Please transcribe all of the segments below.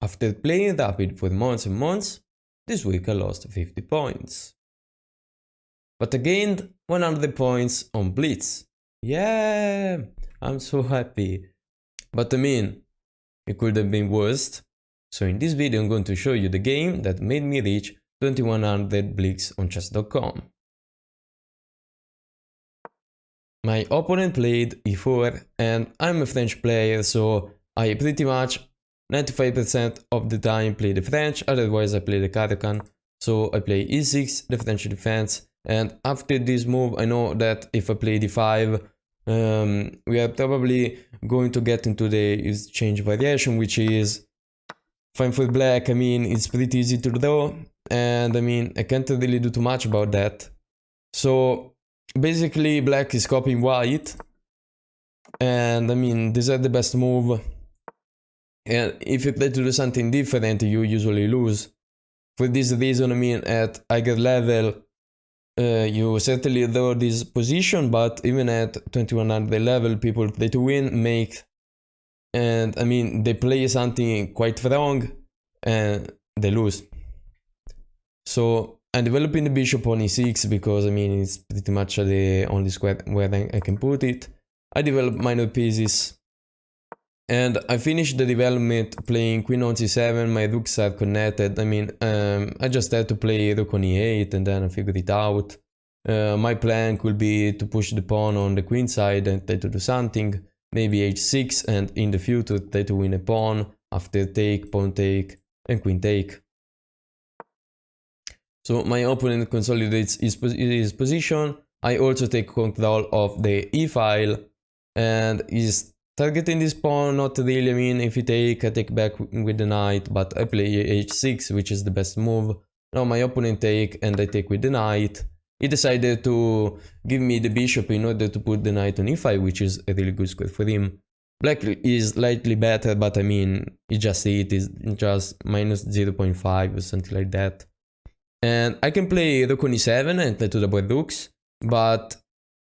After playing rapid for months and months, this week I lost 50 points. But I gained 100 points on Blitz. Yeah, I'm so happy. But I mean, it could have been worse. So in this video I'm going to show you the game that made me reach 2100 Blitz on chess.com. My opponent played e4 and I'm a French player, so I pretty much 95% of the time play the French, otherwise I play the Caracan. So I play e6, the French defense, and after this move I know that if I play d5, we are probably going to get into the exchange variation, which is fine for black. I mean, it's pretty easy to draw, and I mean, I can't really do too much about that. So basically black is copying white, and I mean, these are the best move. And if you try to do something different, you usually lose. For this reason, I mean, at higher level, you certainly draw this position, but even at 2100 level, people try to win, and I mean, they play something quite wrong, and they lose. So I'm developing the bishop on e6 because I mean, it's pretty much the only square where I can put it. I develop minor pieces. And I finished the development playing queen on c7, my rooks are connected. I mean, I just had to play rook on e8 and then I figured it out. My plan could be to push the pawn on the queen side and try to do something, maybe h6, and in the future try to win a pawn after take, pawn take, and queen take. So my opponent consolidates his position. I also take control of the e-file and is targeting this pawn, not really. I mean, if you take, I take back with the knight, but I play h6, which is the best move. Now my opponent take, and I take with the knight. He decided to give me the bishop in order to put the knight on e5, which is a really good square for him. Black is slightly better, but I mean, it just minus 0.5 or something like that. And I can play rook on e7 and try to double rooks, but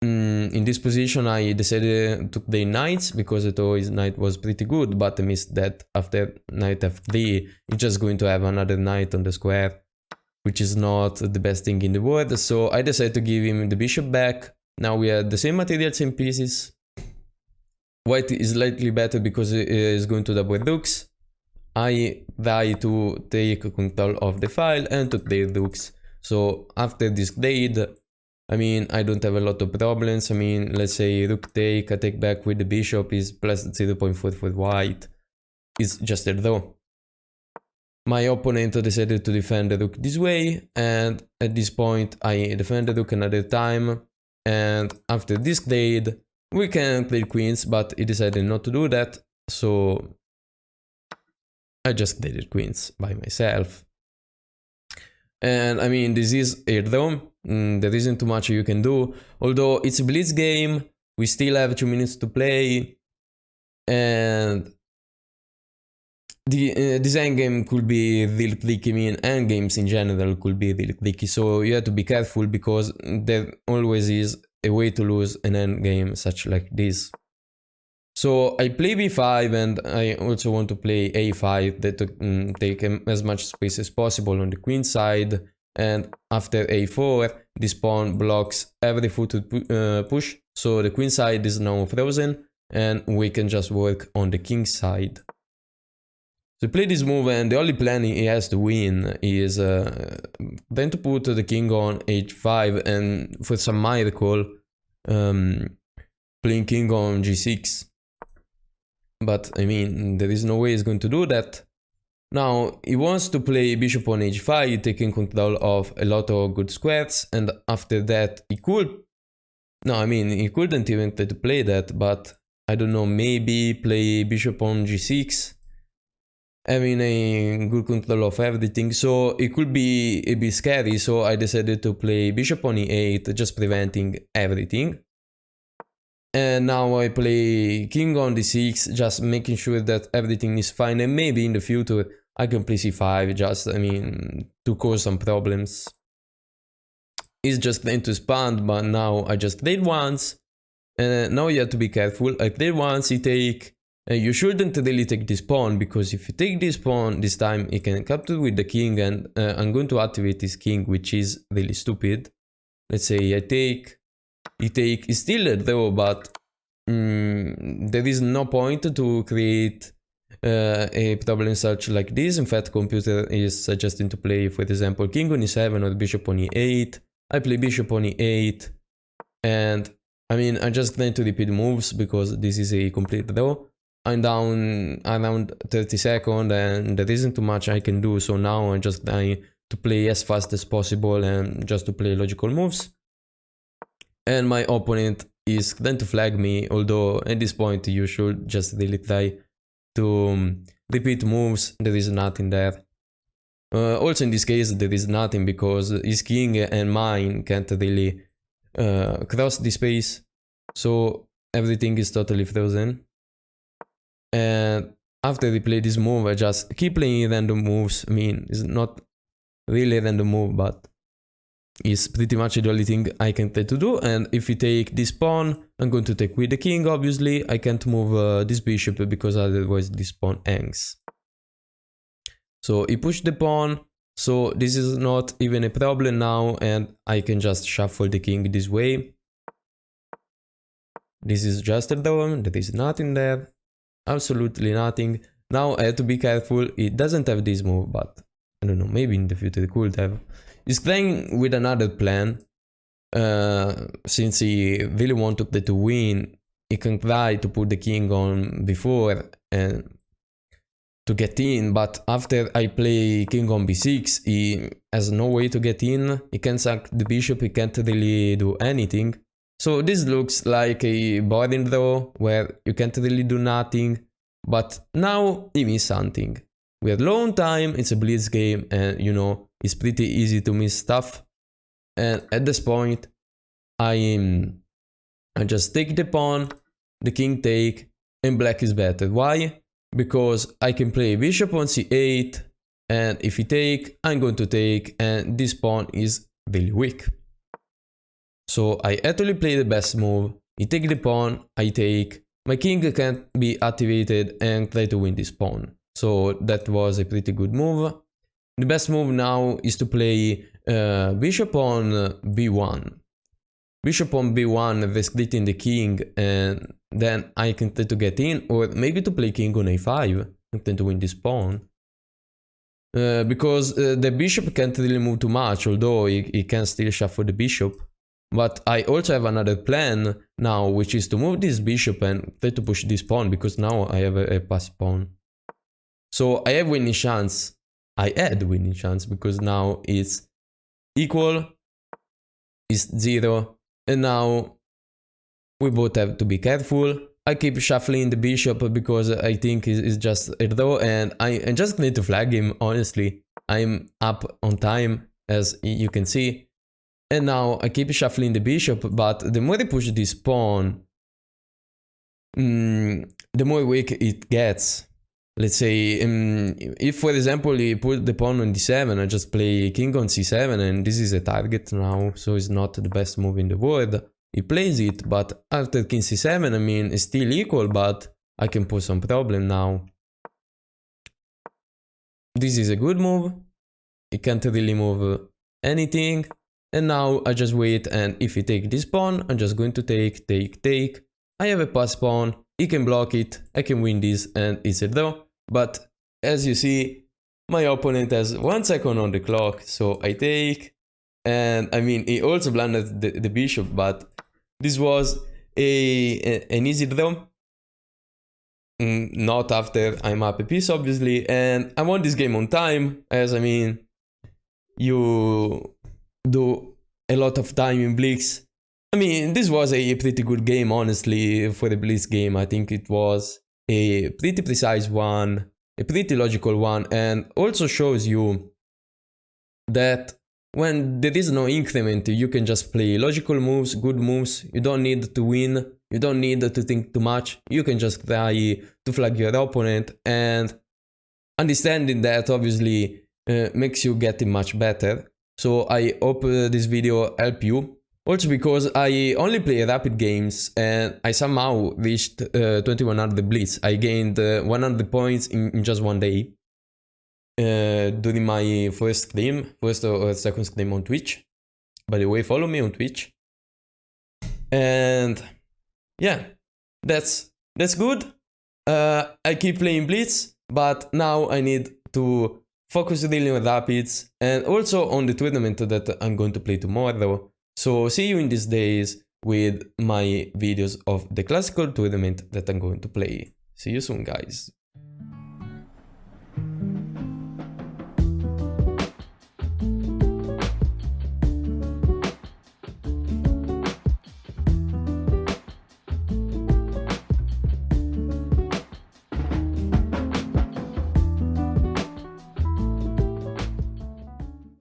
in this position I decided to play knights because I thought his knight was pretty good, but I missed that after knight f3, he's just going to have another knight on the square, which is not the best thing in the world, so I decided to give him the bishop back. Now we have the same material, same pieces. White is slightly better because it is going to double rooks. I try to take control of the file and to play rooks. So after this grade, I mean, I don't have a lot of problems. I mean, let's say rook take, I take back with the bishop is plus 0.4 for white. It's just a draw. My opponent decided to defend the rook this way, and at this point I defend the rook another time, and after this grade we can play queens, but he decided not to do that, so I just graded queens by myself. And I mean, this is a draw. There isn't too much you can do. Although it's a blitz game, we still have 2 minutes to play. And this endgame could be really tricky. I mean, endgames in general could be really tricky. So you have to be careful because there always is a way to lose an endgame such like this. So I play b5 and I also want to play a5 that take as much space as possible on the queen side, and after a4 this pawn blocks every footed push, so the queen side is now frozen and we can just work on the king side. So play this move, and the only plan he has to win is then to put the king on h5 and for some miracle playing king on g6. But I mean, there is no way he's going to do that. Now, he wants to play bishop on h5, taking control of a lot of good squares, and after that he could... No, I mean, he couldn't even try to play that, but I don't know, maybe play bishop on g6, having a good control of everything, so it could be a bit scary, so I decided to play bishop on e8, just preventing everything. And now I play king on d6, just making sure that everything is fine, and maybe in the future I can play c5, just, I mean, to cause some problems. He's just trying to expand, but now I just played once, and now you have to be careful. I played once, he take, You shouldn't really take this pawn, because if you take this pawn this time, he can capture with the king, and I'm going to activate this king, which is really stupid. Let's say I take, he take, it's still a draw, but there is no point to create a problem such like this. In fact, computer is suggesting to play, for example, king on e7 or bishop on e8. I play bishop on e8, and I mean, I'm just going to repeat moves because this is a complete draw. I'm down around 30 seconds and there isn't too much I can do, so now I'm just trying to play as fast as possible and just to play logical moves. And my opponent is going to flag me, although at this point you should just really try to repeat moves. There is nothing there. Also in this case there is nothing because his king and mine can't really cross the space, so everything is totally frozen. And after we play this move, I just keep playing random moves. I mean, it's not really a random move, but it's pretty much the only thing I can try to do. And if we take this pawn, I'm going to take with the king, obviously. I can't move this bishop because otherwise this pawn hangs. So he pushed the pawn, so this is not even a problem now, and I can just shuffle the king this way. This is just a draw, there is nothing there. Absolutely nothing. Now I have to be careful. It doesn't have this move, but I don't know, maybe in the future it could have. He's playing with another plan. Since he really wanted to win, he can try to put the king on before and to get in, but after I play king on b6, he has no way to get in. He can sack the bishop, he can't really do anything. So this looks like a boring draw where you can't really do nothing, but now he missed something. We are low on time, it's a blitz game, and you know, it's pretty easy to miss stuff. And at this point, I just take the pawn, the king take, and black is better. Why? Because I can play bishop on c8, and if he take, I'm going to take, and this pawn is really weak. So I actually play the best move. He take the pawn, I take. My king can't be activated and try to win this pawn. So that was a pretty good move. The best move now is to play bishop on b1. Bishop on b1, restricting the king, and then I can try to get in, or maybe to play king on a5 and try to win this pawn. Because the bishop can't really move too much, although he can still shuffle the bishop. But I also have another plan now, which is to move this bishop and try to push this pawn, because now I have a passed pawn. So I have winning chance. I had winning chance, because now it's equal, it's 0, and now we both have to be careful. I keep shuffling the bishop because I think it's just a draw, and I just need to flag him, honestly. I'm up on time, as you can see. And now I keep shuffling the bishop, but the more I push this pawn, the more weak it gets. Let's say, if for example he put the pawn on d7, I just play king on c7, and this is a target now, so it's not the best move in the world. He plays it, but after king c7, I mean, it's still equal, but I can put some problem now. This is a good move. He can't really move anything. And now I just wait, and if he take this pawn, I'm just going to take. I have a pass pawn, he can block it, I can win this, and it's a draw. But as you see, my opponent has 1 second on the clock, so I take. And I mean, he also blundered the bishop, but this was an easy draw. Not after I'm up a piece, obviously, and I won this game on time, as I mean, you do a lot of time in Blitz. I mean, this was a pretty good game, honestly, for the Blitz game. I think it was a pretty precise one, a pretty logical one, and also shows you that when there is no increment, you can just play logical moves, good moves. You don't need to win, you don't need to think too much. You can just try to flag your opponent, and understanding that obviously makes you getting much better. So I hope this video helped you. Also because I only play rapid games and I somehow reached 2100 Blitz. I gained 100 points in just one day during my first or second stream on Twitch. By the way, follow me on Twitch. And yeah, that's good. I keep playing Blitz, but now I need to focus really on rapids and also on the tournament that I'm going to play tomorrow. So see you in these days with my videos of the classical tournament that I'm going to play. See you soon, guys.